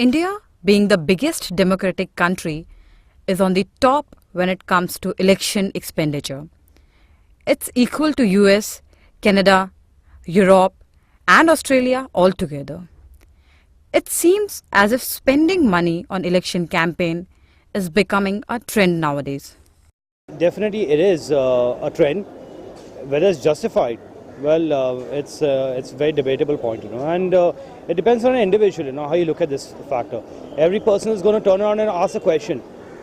India, being the biggest democratic country, is on the top when it comes to election expenditure. It's equal to US, Canada, Europe, and Australia altogether. It seems as if spending money on election campaign is becoming a trend nowadays. Definitely, it is a trend. Whether it's justified, well, it's a very debatable point, and it depends on an individual, how you look at this factor. Every person is going to turn around and ask a question.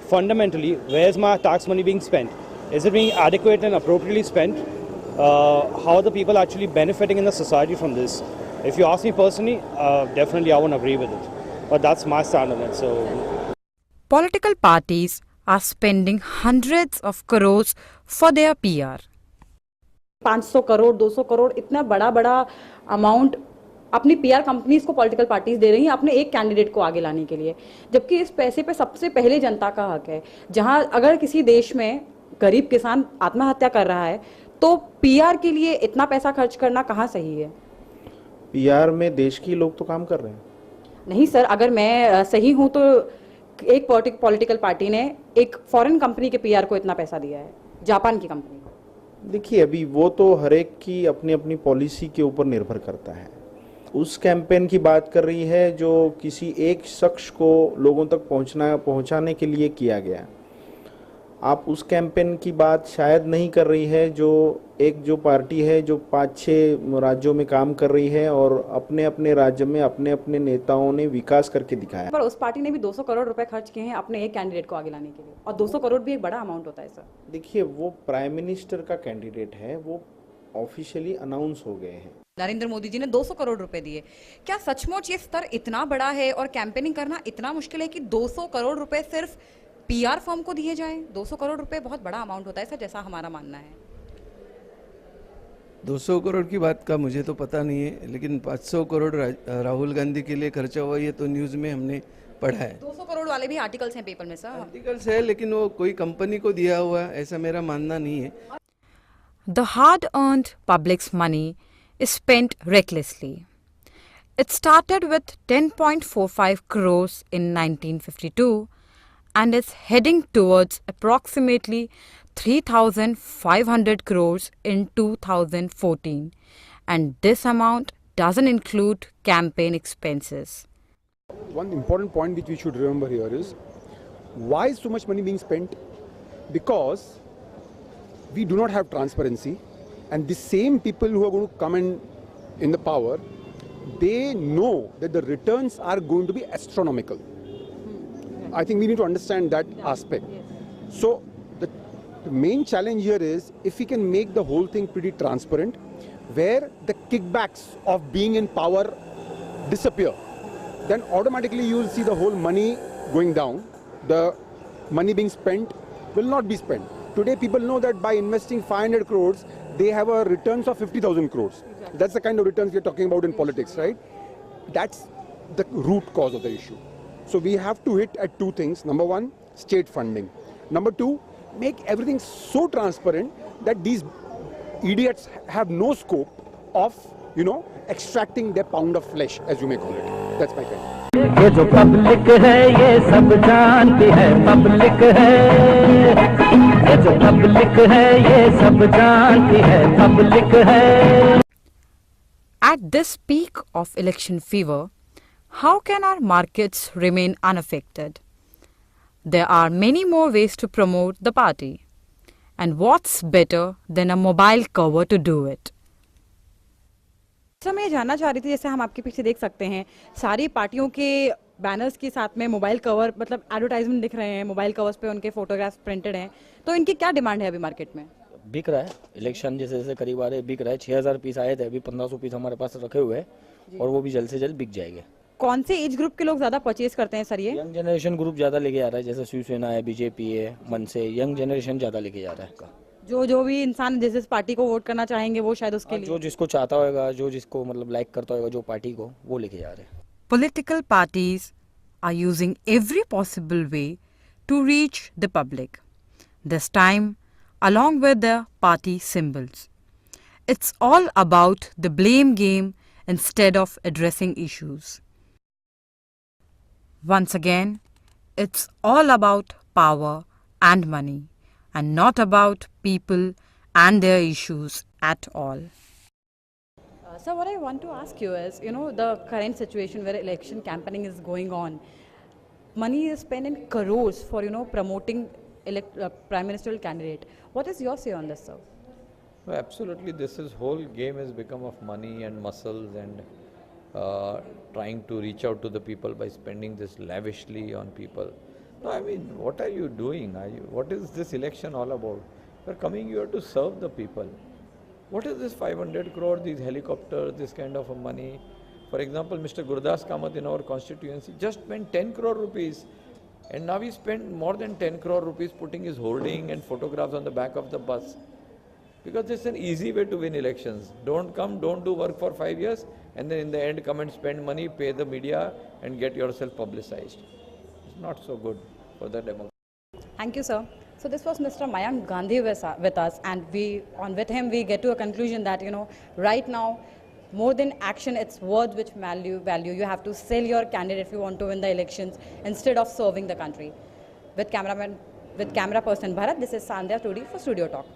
Fundamentally, where's my tax money being spent? Is it being adequate and appropriately spent? How are the people actually benefiting in the society from this? If you ask me personally, definitely I won't agree with it. But that's my stand on it. So, Political parties are spending hundreds of crores for their PR. 500 crore 200 crore इतना बड़ा बड़ा amount अपनी PR companies को political parties they रही हैं अपने एक candidate को आगे लाने के लिए, जबकि इस पैसे पे सबसे पहले जनता का हक है। जहां अगर किसी देश में गरीब किसान आत्महत्या कर रहा है तो पीआर के लिए इतना पैसा खर्च करना कहाँ सही है? पीआर में देश के लोग तो काम कर रहे हैं। नहीं सर, अगर मैं सही हूं तो एक पॉलिटिकल पार्टी ने एक फॉरेन कंपनी के पीआर को इतना पैसा दिया है, जापान की कंपनी को। देखिए, अभी वो तो हर एक की अपनी अपनी पॉलिसी के ऊपर निर्भर करता है। उस कैंपेन की बात कर रही है जो किसी एक शख्स को लोगों तक पहुंचाने के लिए किया गया। आप उस कैंपेन की बात शायद नहीं कर रही है जो पार्टी है जो 5-6 राज्यों में काम कर रही है और अपने अपने राज्य में अपने अपने नेताओं ने विकास करके दिखाया। पर उस पार्टी ने भी 200 करोड़ रुपए खर्च किए हैं अपने एक कैंडिडेट को आगे लाने के लिए, और 200 करोड़ भी एक बड़ा अमाउंट होता है सर। देखिए, वो प्राइम मिनिस्टर का कैंडिडेट है, वो ऑफिशियली अनाउंस हो गए हैं। नरेंद्र मोदी जी ने 200 करोड़ रुपए दिए। क्या सचमुच ये स्तर इतना बड़ा है और कैंपेनिंग करना इतना मुश्किल है कि 200 करोड़ रुपए सिर्फ पीआर फर्म को दिए जाएं? 200 करोड़ रुपए बहुत बड़ा अमाउंट होता है सर, जैसा हमारा मानना है। 200 करोड़ की बात का मुझे तो पता नहीं है, लेकिन 500 करोड़ राहुल गांधी के लिए खर्चा हुआ ये तो न्यूज़ में हमने पढ़ा है। 200 करोड़ वाले भी आर्टिकल्स हैं पेपर में सर। आर्टिकल्स है, लेकिन वो कोई कंपनी को दिया हुआ ऐसा मेरा मानना नहीं है। The hard-earned public's money is spent recklessly. It started with 10.45 crores in 1952 and is heading towards approximately 3,500 crores in 2014, and this amount doesn't include campaign expenses. One important point which we should remember here is why is so much money being spent? Because we do not have transparency, and the same people who are going to come in the power, they know that the returns are going to be astronomical. I think we need to understand that aspect. So the main challenge here is if we can make the whole thing pretty transparent, where the kickbacks of being in power disappear, then automatically you will see the whole money going down. The money being spent will not be spent. Today people know that by investing 500 crores, they have a returns of 50,000 crores. Exactly. That's the kind of returns we are talking about in politics, right? That's the root cause of the issue. So we have to hit at two things. Number one, state funding. Number two, make everything so transparent that these idiots have no scope of, extracting their pound of flesh, as you may call it. That's my point. ये जो public है ये सब जानती है, public है। ये जो पब्लिक है ये सब जानती है, पब्लिक है। At this peak of election fever, how can our markets remain unaffected? There are many more ways to promote the party. And what's better than a mobile cover to do it? Sir, मैं ये जानना चाह रही थी, जैसे हम आपके पीछे देख सकते हैं सारी पार्टियों के बैनर्स के साथ में मोबाइल कवर, मतलब एडवर्टाइजमेंट दिख रहे हैं, मोबाइल कवर्स पे उनके फोटोग्राफ्स प्रिंटेड हैं, तो इनकी क्या डिमांड है अभी मार्केट में? बिक रहा है, इलेक्शन जैसे जैसे करीब आ रहे बिक रहा है। 6000 पीस आए थे, अभी 1500 पीस हमारे पास रखे हुए हैं और वो भी जल्द से जल्द बिक जाएंगे। कौन से एज ग्रुप के लोग ज्यादा परचेज करते हैं सर? ये यंग जनरेशन ग्रुप ज्यादा लेके आ रहा है, जैसे शिवसेना है, बीजेपी है, मन से यंग जनरेशन ज्यादा लेके जा रहा है। जो भी इंसान जिस पार्टी को वोट करना चाहेंगे वो शायद उसके लिए, जो जिसको चाहता होगा, जो जिसको मतलब लाइक करता होगा जो पार्टी को, वो लेके जा रहे हैं। Political parties are using every possible way to reach the public, this time along with their party symbols. It's all about the blame game instead of addressing issues. Once again, it's all about power and money, and not about people and their issues at all. So what I want to ask you is, the current situation where election campaigning is going on, money is spent in crores for, promoting prime ministerial candidate. What is your say on this, sir? No, absolutely. Whole game has become of money and muscles and trying to reach out to the people by spending this lavishly on people. No, I mean, what are you doing? What is this election all about? You're coming here to serve the people. What is this 500 crore, these helicopters, this kind of money? For example, Mr. Gurdas Kamath in our constituency just spent 10 crore rupees, and now he spent more than 10 crore rupees putting his hoarding and photographs on the back of the bus. Because it's an easy way to win elections. Don't come, don't do work for 5 years, and then in the end come and spend money, pay the media, and get yourself publicized. It's not so good for the democracy. Thank you, sir. So this was Mr. Mayank Gandhi with us, and with him we get to a conclusion that right now, more than action, it's words which value. You have to sell your candidate if you want to win the elections instead of serving the country. With camera person Bharat, this is Sandhya Todi for Studio Talk.